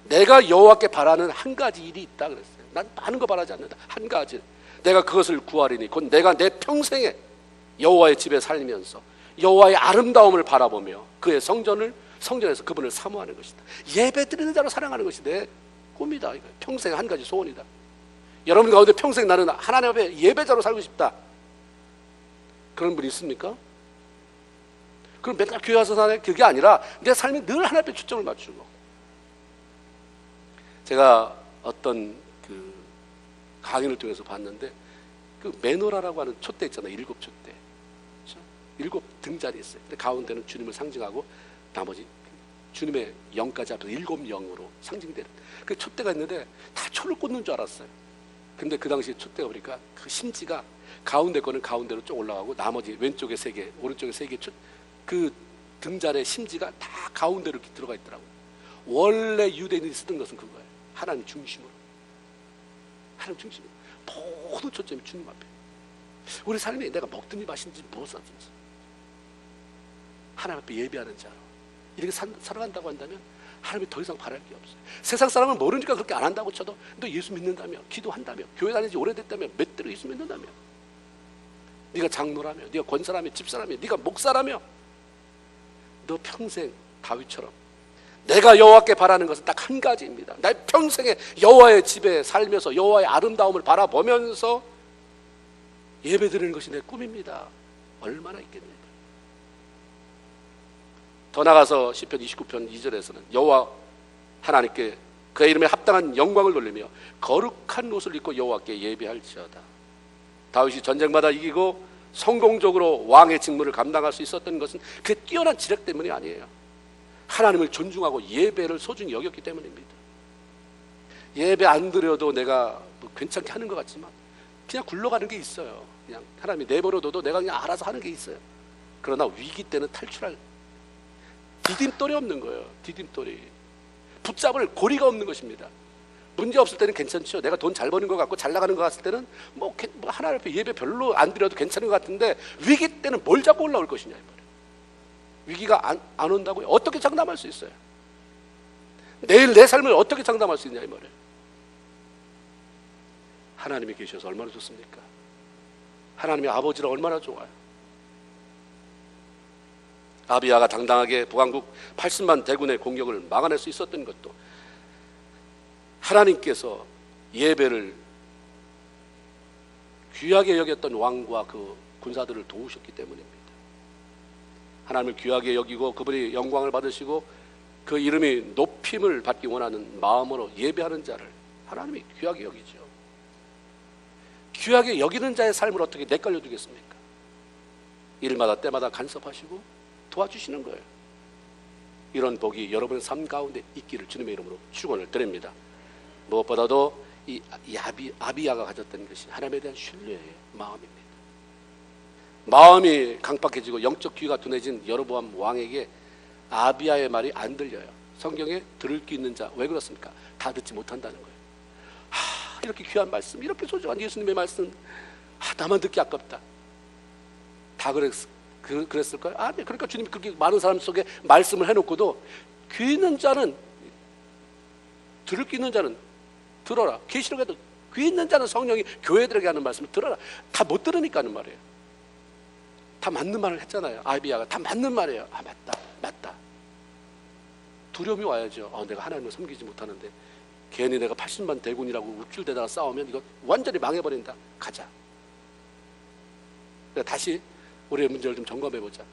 A: 내가 여호와께 바라는 한 가지 일이 있다 그랬어요. 난 많은 거 바라지 않는다. 한 가지. 내가 그것을 구하리니 곧 내가 내 평생에 여호와의 집에 살면서 여호와의 아름다움을 바라보며 그의 성전에서 그분을 사모하는 것이다. 예배 드리는 자로 사랑하는 것이 내 꿈이다. 이거 평생 한 가지 소원이다. 여러분 가운데 평생 나는 하나님 앞에 예배자로 살고 싶다. 그런 분이 있습니까? 그럼 맨날 교회 와서 사는 그게 아니라 내 삶이 늘 하나님 앞에 초점을 맞추고. 제가 어떤 그 강의를 통해서 봤는데 그 메노라라고 하는 촛대 있잖아요. 7 촛대. 그렇죠? 7 등잔이 있어요. 근데 가운데는 주님을 상징하고 나머지 주님의 영까지 합해서 7 영으로 상징되는 그 촛대가 있는데 다 초를 꽂는 줄 알았어요. 근데 그 당시에 촛대가 보니까 그 심지가 가운데 거는 가운데로 쭉 올라가고 나머지 왼쪽에 3개, 오른쪽에 3개 그 등잔의 심지가 다 가운데로 이렇게 들어가 있더라고요. 원래 유대인이 쓰던 것은 그거예요. 하나님 중심으로. 하나님 중심으로. 모든 초점이 주님 앞에. 우리 삶에 내가 먹든지 마시든지 무엇하든지 하나님 앞에 예배하는 자로 이렇게 살아간다고 한다면 하나님이 더 이상 바랄 게 없어요. 세상 사람은 모르니까 그렇게 안 한다고 쳐도 너 예수 믿는다며, 기도한다며, 교회 다니지 오래됐다며, 몇 대로 예수 믿는다며, 네가 장로라며, 네가 권사라며, 집사라며, 네가 목사라며, 너 평생 다윗처럼 내가 여호와께 바라는 것은 딱 한 가지입니다. 내 평생에 여호와의 집에 살면서 여호와의 아름다움을 바라보면서 예배드리는 것이 내 꿈입니다. 얼마나 있겠습니까? 더 나가서 시편 29편 2절에서는 여호와 하나님께 그의 이름에 합당한 영광을 돌리며 거룩한 옷을 입고 여호와께 예배할지어다. 다윗이 전쟁마다 이기고 성공적으로 왕의 직무를 감당할 수 있었던 것은 그 뛰어난 지력 때문이 아니에요. 하나님을 존중하고 예배를 소중히 여겼기 때문입니다. 예배 안 드려도 내가 뭐 괜찮게 하는 것 같지만 그냥 굴러가는 게 있어요. 그냥 하나님이 내버려둬도 내가 그냥 알아서 하는 게 있어요. 그러나 위기 때는 탈출할 디딤돌이 없는 거예요. 디딤돌이. 붙잡을 고리가 없는 것입니다. 문제 없을 때는 괜찮죠. 내가 돈 잘 버는 것 같고 잘 나가는 것 같을 때는 뭐 하나님 앞에 예배 별로 안 드려도 괜찮은 것 같은데 위기 때는 뭘 잡고 올라올 것이냐 이 말이에요. 위기가 안 온다고요? 어떻게 장담할 수 있어요? 내일 내 삶을 어떻게 장담할 수 있냐 이 말이에요. 하나님이 계셔서 얼마나 좋습니까? 하나님의 아버지라 얼마나 좋아요. 아비야가 당당하게 북왕국 80만 대군의 공격을 막아낼 수 있었던 것도 하나님께서 예배를 귀하게 여겼던 왕과 그 군사들을 도우셨기 때문입니다. 하나님을 귀하게 여기고 그분이 영광을 받으시고 그 이름이 높임을 받기 원하는 마음으로 예배하는 자를 하나님이 귀하게 여기죠. 귀하게 여기는 자의 삶을 어떻게 내걸려 두겠습니까? 일마다 때마다 간섭하시고 도와주시는 거예요. 이런 복이 여러분의 삶 가운데 있기를 주님의 이름으로 축원을 드립니다. 무엇보다도 이 아비야가 가졌던 것이 하나님에 대한 신뢰의 마음입니다. 마음이 강팍해지고 영적 귀가 둔해진 여로보암 왕에게 아비야의 말이 안 들려요. 성경에 들을 귀 있는 자, 왜 그렇습니까? 다 듣지 못한다는 거예요. 이렇게 귀한 말씀, 이렇게 소중한 예수님의 말씀, 나만 듣기 아깝다. 다 그랬을까요? 네. 그러니까 주님이 그렇게 많은 사람 속에 말씀을 해놓고도 귀 있는 자는, 들을 귀 있는 자는 들어라. 계시록에도 귀 있는 자는 성령이 교회들에게 하는 말씀을 들어라. 다 못 들으니까 하는 말이에요. 다 맞는 말을 했잖아요. 아비야가 다 맞는 말이에요. 맞다. 두려움이 와야죠. 내가 하나님을 섬기지 못하는데 괜히 내가 80만 대군이라고 우쭐대다가 싸우면 이거 완전히 망해버린다. 가자. 다시 우리의 문제를 좀 점검해보자.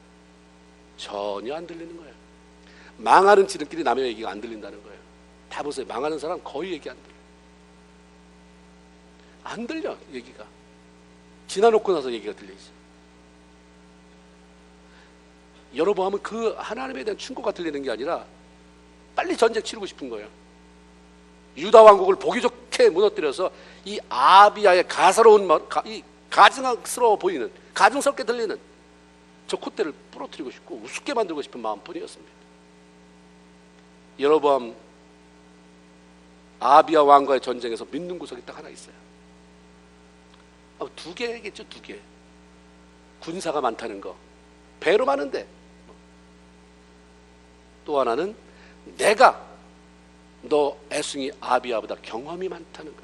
A: 전혀 안 들리는 거예요. 망하는 지름길이 남의 얘기가 안 들린다는 거예요. 다 보세요. 망하는 사람 거의 얘기 안 들려. 안 들려, 얘기가. 지나놓고 나서 얘기가 들리지. 여로보암은 그 하나님에 대한 충고가 들리는 게 아니라 빨리 전쟁 치르고 싶은 거예요. 유다 왕국을 보기 좋게 무너뜨려서 이 아비야의 가사로운 말, 이 가증스러워 보이는, 가증스럽게 들리는 저 콧대를 부러뜨리고 싶고 우습게 만들고 싶은 마음뿐이었습니다. 여로보암 아비야 왕과의 전쟁에서 믿는 구석이 딱 하나 있어요. 두 개겠죠, 두 개. 군사가 많다는 거, 배로 많은데. 또 하나는 내가 너 애숭이 아비야보다 경험이 많다는 거.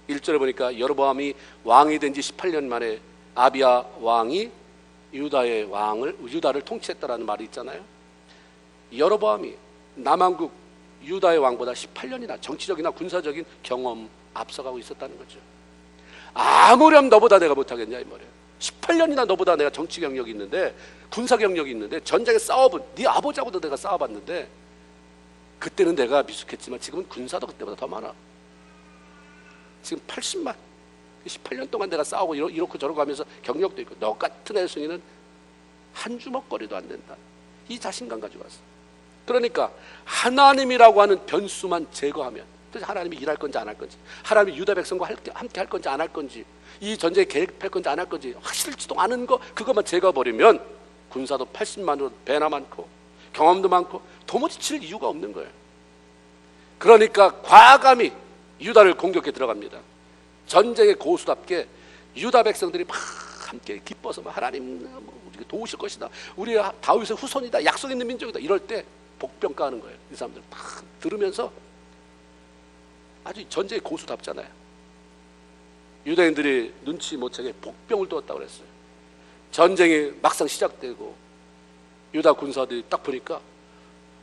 A: 1절에 보니까 여로보암이 왕이 된 지 18년 만에 아비야 왕이 유다를 통치했다라는 말이 있잖아요. 여로보암이 남왕국 유다의 왕보다 18년이나 정치적이나 군사적인 경험 앞서가고 있었다는 거죠. 아무렴 너보다 내가 못하겠냐 이 말이에요. 18년이나 너보다 내가 정치 경력이 있는데, 군사 경력이 있는데, 전쟁에 싸워본 네 아버지하고도 내가 싸워봤는데, 그때는 내가 미숙했지만 지금은 군사도 그때보다 더 많아. 지금 80만 18년 동안 내가 싸우고 이렇고 저렇고 하면서 경력도 있고, 너 같은 애송이는 한 주먹거리도 안 된다. 이 자신감 가지고 왔어. 그러니까 하나님이라고 하는 변수만 제거하면, 그래서 하나님이 일할 건지 안 할 건지, 하나님이 유다 백성과 함께 할 건지 안 할 건지, 이 전쟁에 개입할 건지 안 할 건지 확실치도 않은 거, 그것만 제거해버리면 군사도 80만으로 배나 많고 경험도 많고 도무지 칠 이유가 없는 거예요. 그러니까 과감히 유다를 공격해 들어갑니다. 전쟁의 고수답게 유다 백성들이 막 함께 기뻐서 하나님 우리가 도우실 것이다, 우리 다윗의 후손이다, 약속 있는 민족이다, 이럴 때 복병가하는 거예요. 이 사람들 막 들으면서 아주 전쟁의 고수답잖아요. 유대인들이 눈치 못 채게 복병을 두었다고 그랬어요. 전쟁이 막상 시작되고 유다 군사들이 딱 보니까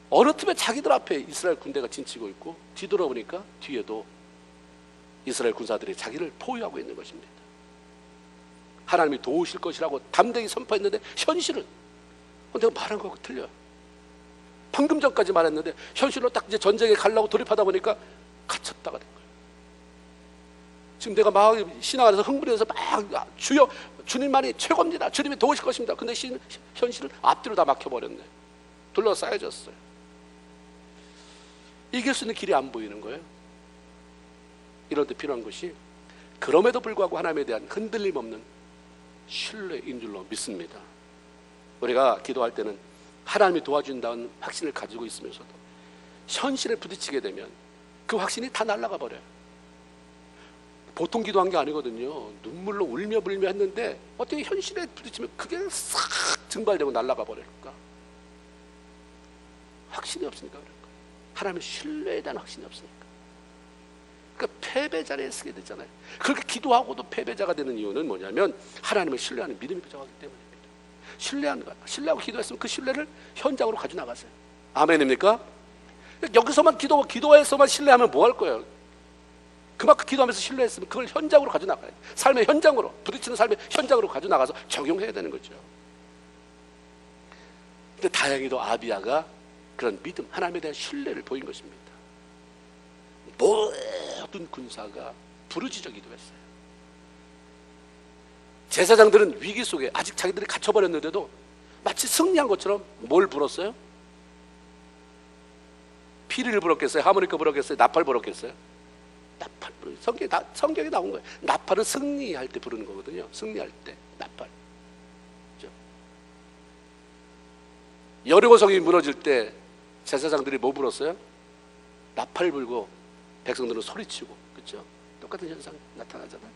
A: 어느 틈에 자기들 앞에 이스라엘 군대가 진치고 있고, 뒤돌아보니까 뒤에도 이스라엘 군사들이 자기를 포위하고 있는 것입니다. 하나님이 도우실 것이라고 담대히 선포했는데 현실은 내가 말한 거하고 틀려요. 방금 전까지 말했는데 현실로 딱 이제 전쟁에 가려고 돌입하다 보니까 갇혔다가 된 거예요. 지금 내가 막 신앙 안에서 흥분해서 막 주여 주님만이 최고입니다, 주님이 도우실 것입니다. 근데 현실은 앞뒤로 다 막혀버렸네. 둘러싸여졌어요. 이길 수 있는 길이 안 보이는 거예요. 이럴 때 필요한 것이, 그럼에도 불구하고 하나님에 대한 흔들림 없는 신뢰인 줄로 믿습니다. 우리가 기도할 때는 하나님이 도와준다는 확신을 가지고 있으면서도 현실에 부딪히게 되면 그 확신이 다 날아가 버려요. 보통 기도한 게 아니거든요. 눈물로 울며 불며 했는데 어떻게 현실에 부딪히면 그게 싹 증발되고 날아가 버릴까? 확신이 없으니까 그럴까? 하나님의 신뢰에 대한 확신이 없으니까. 그러니까 패배자리에 서게 되잖아요. 그렇게 기도하고도 패배자가 되는 이유는 뭐냐면 하나님을 신뢰하는 믿음이 부족하기 때문입니다. 신뢰하는 거야. 신뢰하고 기도했으면 그 신뢰를 현장으로 가져나가세요. 아멘입니까? 여기서만 기도해서만 신뢰하면 뭐 할 거예요? 그만큼 기도하면서 신뢰했으면 그걸 현장으로 가져나가요. 삶의 현장으로, 부딪히는 삶의 현장으로 가져나가서 적용해야 되는 거죠. 근데 다행히도 아비야가 그런 믿음, 하나님에 대한 신뢰를 보인 것입니다. 모든 군사가 부르짖어 기도했어요. 제사장들은 위기 속에 아직 자기들이 갇혀버렸는데도 마치 승리한 것처럼 뭘 불었어요? 피리를 불었겠어요? 하모니카 불었겠어요? 나팔 불었겠어요? 나팔 부르. 성경에 나온 거예요. 나팔은 승리할 때 부르는 거거든요. 승리할 때 나팔. 그렇죠? 여리고성이 무너질 때 제사장들이 뭐 불었어요? 나팔 불고 백성들은 소리치고. 그렇죠? 똑같은 현상 나타나잖아요.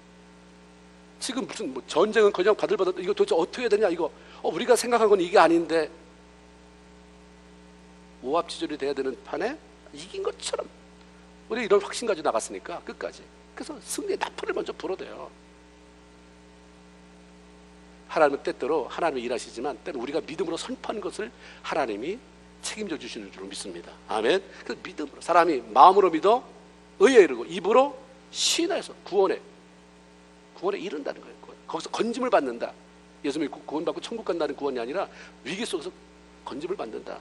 A: 지금 무슨 뭐 전쟁은 그냥 바들바들 이거 도대체 어떻게 해야 되냐 이거 우리가 생각한 건 이게 아닌데 오합지졸이 돼야 되는 판에 이긴 것처럼 우리 이런 확신 가지고 나갔으니까 끝까지. 그래서 승리의 나팔을 먼저 불어대요. 하나님은 때때로 하나님이 일하시지만 때로 우리가 믿음으로 선포하는 것을 하나님이 책임져 주시는 줄 믿습니다. 아멘. 그 믿음으로 사람이 마음으로 믿어 의에 이르고 입으로 신화해서 구원에 이른다는 거예요. 거기서 건짐을 받는다. 예수님이 구원받고 천국 간다는 구원이 아니라 위기 속에서 건짐을 받는다.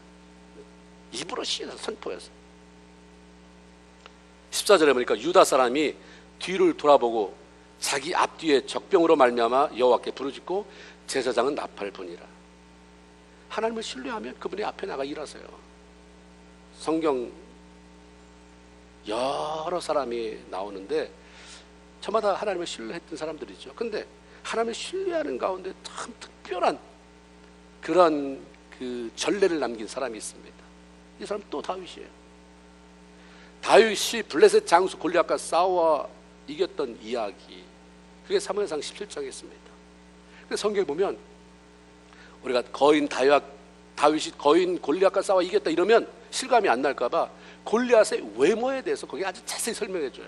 A: 입으로 신화해서 선포해서. 14절에 보니까 유다 사람이 뒤를 돌아보고 자기 앞뒤에 적병으로 말미암아 여호와께 부르짖고 제사장은 나팔을 부니라. 하나님을 신뢰하면 그분이 앞에 나가 일하세요. 성경 여러 사람이 나오는데 저마다 하나님을 신뢰했던 사람들이죠. 근데 하나님을 신뢰하는 가운데 참 특별한 그런 그 전례를 남긴 사람이 있습니다. 이 사람 또 다윗이에요. 다윗이 블레셋 장수 골리앗과 싸워 이겼던 이야기, 그게 사무엘상 17장에 있습니다. 그래서 성경에 보면 우리가 다윗이 거인 골리앗과 싸워 이겼다 이러면 실감이 안 날까봐 골리앗의 외모에 대해서 거기 아주 자세히 설명해줘요.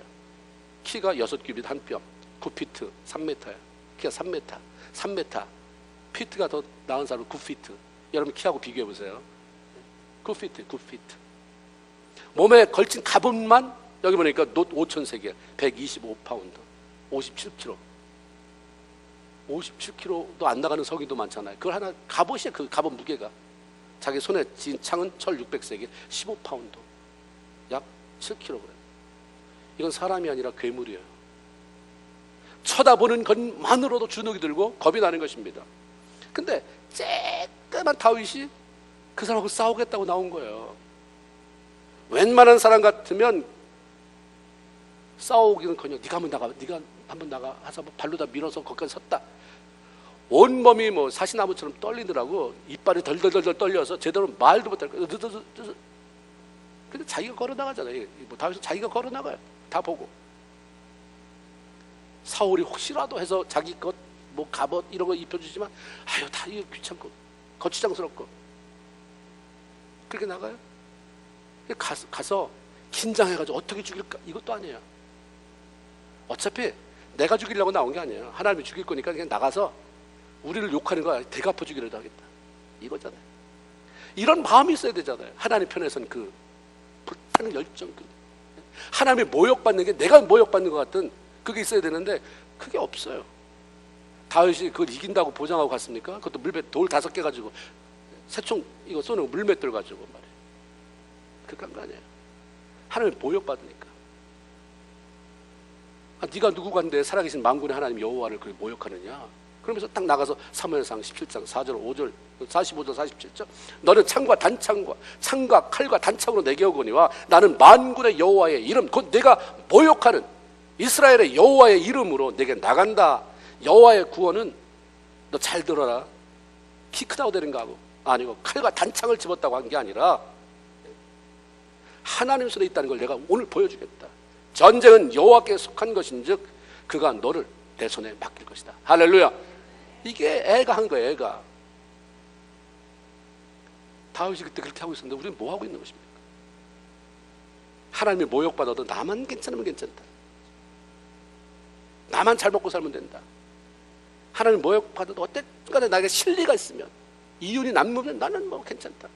A: 키가 6규빗 1뼘, 9피트 3m예요. 키가 3m. 피트가 더 나은 사람은 9피트. 여러분 키하고 비교해보세요. 9피트. 몸에 걸친 갑옷만 여기 보니까 놋 5,000세겔 125파운드 57kg 57kg도 안 나가는 석인도 많잖아요. 그걸 하나 갑옷이에요. 그 갑옷 무게가 자기 손에 쥔 창은 철 600세겔 15파운드 약 7kg. 이건 사람이 아니라 괴물이에요. 쳐다보는 것만으로도 주눅이 들고 겁이 나는 것입니다. 근데 쬐끄만 다윗이 그 사람하고 싸우겠다고 나온 거예요. 웬만한 사람 같으면 싸우기는커녕 네가 한번 나가 해서 발로 다 밀어서 거기까지 섰다. 온몸이 뭐 사시나무처럼 떨리더라고. 이빨이 덜덜덜 떨려서 제대로 말도 못할 거예요. 근데 자기가 걸어 나가잖아요. 뭐 다윗은 자기가 걸어 나가요. 다 보고. 사울이 혹시라도 해서 자기 것 뭐 갑옷 이런 거 입혀주지만 아유 다 이거 귀찮고 거추장스럽고 그렇게 나가요. 가서 긴장해가지고 어떻게 죽일까 이것도 아니에요. 어차피 내가 죽이려고 나온 게 아니에요. 하나님이 죽일 거니까 그냥 나가서 우리를 욕하는 거 대갚아 주기라도 하겠다 이거잖아요. 이런 마음이 있어야 되잖아요. 하나님 편에서는 그 불타는 열정, 하나님이 모욕받는 게 내가 모욕받는 것 같은 그게 있어야 되는데 그게 없어요. 다윗이 그걸 이긴다고 보장하고 갔습니까? 그것도 물맷 돌 5개 가지고 새총 이거 쏘는 물맷돌 가지고 말이에요. 그런 거 아니에요. 하나님이 모욕받으니까. 네가 누구간데 살아계신 만군의 하나님 여호와를 그렇게 모욕하느냐? 그러면서 딱 나가서 사무엘상 17장 4절 5절 45절 47절 너는 창과 칼과 단창으로 내게 오거니와 나는 만군의 여호와의 이름 곧 내가 모욕하는 이스라엘의 여호와의 이름으로 내게 나간다. 여호와의 구원은 너 잘 들어라. 키 크다고 되는 거 하고 아니고 칼과 단창을 집었다고 한 게 아니라 하나님 손에 있다는 걸 내가 오늘 보여주겠다. 전쟁은 여호와께 속한 것인즉 그가 너를 내 손에 맡길 것이다. 할렐루야. 이게 애가 한 거예요. 애가. 다윗이 그때 그렇게 하고 있었는데 우리는 뭐 하고 있는 것입니까? 하나님이 모욕받아도 나만 괜찮으면 괜찮다. 나만 잘 먹고 살면 된다. 하나님 모욕받아도 어쨌든 나에게 실리가 있으면 이윤이 남으면 나는 뭐 괜찮다.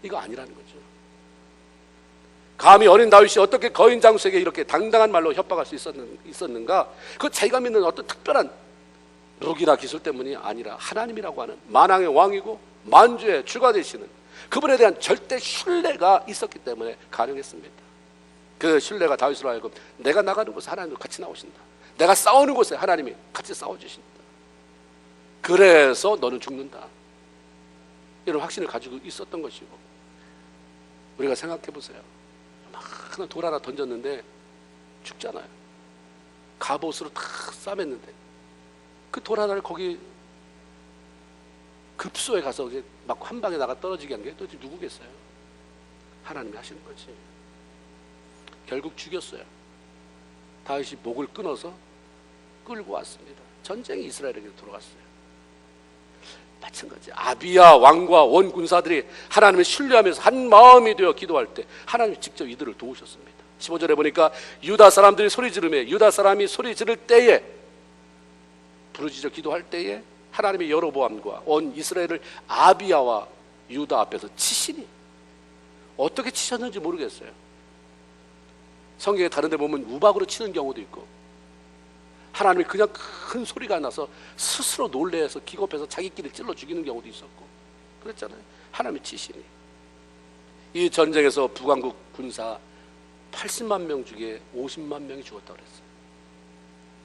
A: 이거 아니라는 거죠. 감히 어린 다윗이 어떻게 거인 장수에게 이렇게 당당한 말로 협박할 수 있었는가? 그 자기가 믿는 어떤 특별한 무기나 기술 때문이 아니라 하나님이라고 하는 만왕의 왕이고 만주의 주가 되시는 그분에 대한 절대 신뢰가 있었기 때문에 가능했습니다. 그 신뢰가 다윗으로 하여금 내가 나가는 곳에 하나님도 같이 나오신다. 내가 싸우는 곳에 하나님이 같이 싸워주신다. 그래서 너는 죽는다. 이런 확신을 가지고 있었던 것이고 우리가 생각해 보세요. 많은 돌 하나 던졌는데 죽잖아요. 갑옷으로 다 싸맸는데 그 돌 하나를 거기 급소에 가서 막 한 방에 나가 떨어지게 한 게 도대체 누구겠어요? 하나님이 하시는 거지. 결국 죽였어요. 다윗이 목을 끊어서 끌고 왔습니다. 전쟁이 이스라엘에게 돌아갔어요. 마찬가지. 아비야 왕과 원 군사들이 하나님을 신뢰하면서 한 마음이 되어 기도할 때 하나님이 직접 이들을 도우셨습니다. 15절에 보니까 유다 사람들이 소리 지르며 유다 사람이 소리 지를 때에 부르짖어 기도할 때에 하나님의 여로보암과 온 이스라엘을 아비야와 유다 앞에서 치시니 어떻게 치셨는지 모르겠어요. 성경에 다른 데 보면 우박으로 치는 경우도 있고 하나님이 그냥 큰 소리가 나서 스스로 놀래서 기겁해서 자기끼리 찔러 죽이는 경우도 있었고 그랬잖아요. 하나님이 치시니 이 전쟁에서 북왕국 군사 80만 명 중에 50만 명이 죽었다고 그랬어요.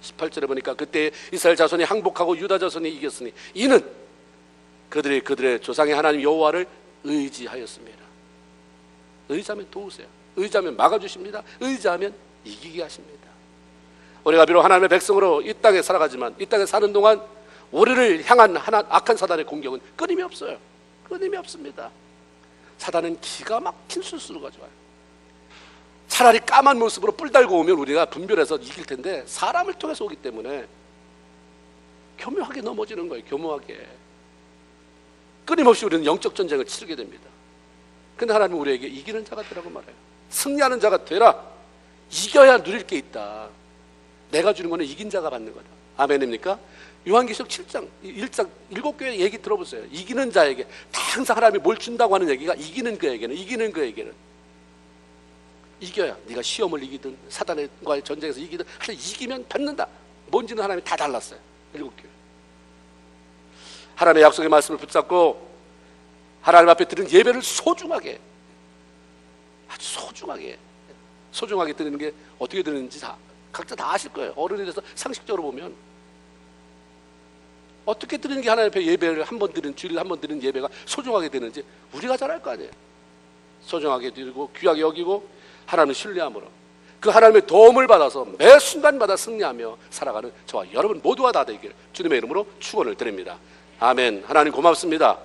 A: 18절에 보니까 그때 이스라엘 자손이 항복하고 유다 자손이 이겼으니 이는 그들의 조상의 하나님 여호와를 의지하였습니다. 의지하면 도우세요. 의지하면 막아주십니다. 의지하면 이기게 하십니다. 우리가 비록 하나님의 백성으로 이 땅에 살아가지만 이 땅에 사는 동안 우리를 향한 악한 사단의 공격은 끊임이 없어요. 끊임이 없습니다. 사단은 기가 막힌 술수를 가져와요. 차라리 까만 모습으로 뿔 달고 오면 우리가 분별해서 이길 텐데 사람을 통해서 오기 때문에 교묘하게 넘어지는 거예요. 교묘하게. 끊임없이 우리는 영적 전쟁을 치르게 됩니다. 근데 하나님은 우리에게 이기는 자가 되라고 말해요. 승리하는 자가 되라. 이겨야 누릴 게 있다. 내가 주는 거는 이긴 자가 받는 거다. 아멘입니까? 요한계시록 7장 1장 7교회 얘기 들어보세요. 이기는 자에게 항상 하나님이 뭘 준다고 하는 얘기가 이기는 그에게는 이겨야 네가 시험을 이기든 사단과의 전쟁에서 이기든 하여튼 이기면 받는다. 뭔지는 하나님이 다 달랐어요. 7교회. 하나님의 약속의 말씀을 붙잡고 하나님 앞에 드리는 예배를 소중하게 아주 소중하게 드리는 게 어떻게 드리는지 각자 다 아실 거예요. 어른이 돼서 상식적으로 보면 어떻게 드리는 게 하나님 앞에 예배를 주일에 한 번 드리는 예배가 소중하게 되는지 우리가 잘 알 거 아니에요. 소중하게 드리고 귀하게 여기고 하나님을 신뢰함으로 그 하나님의 도움을 받아서 매 순간마다 승리하며 살아가는 저와 여러분 모두가 다 되길 주님의 이름으로 축원을 드립니다. 아멘. 하나님 고맙습니다.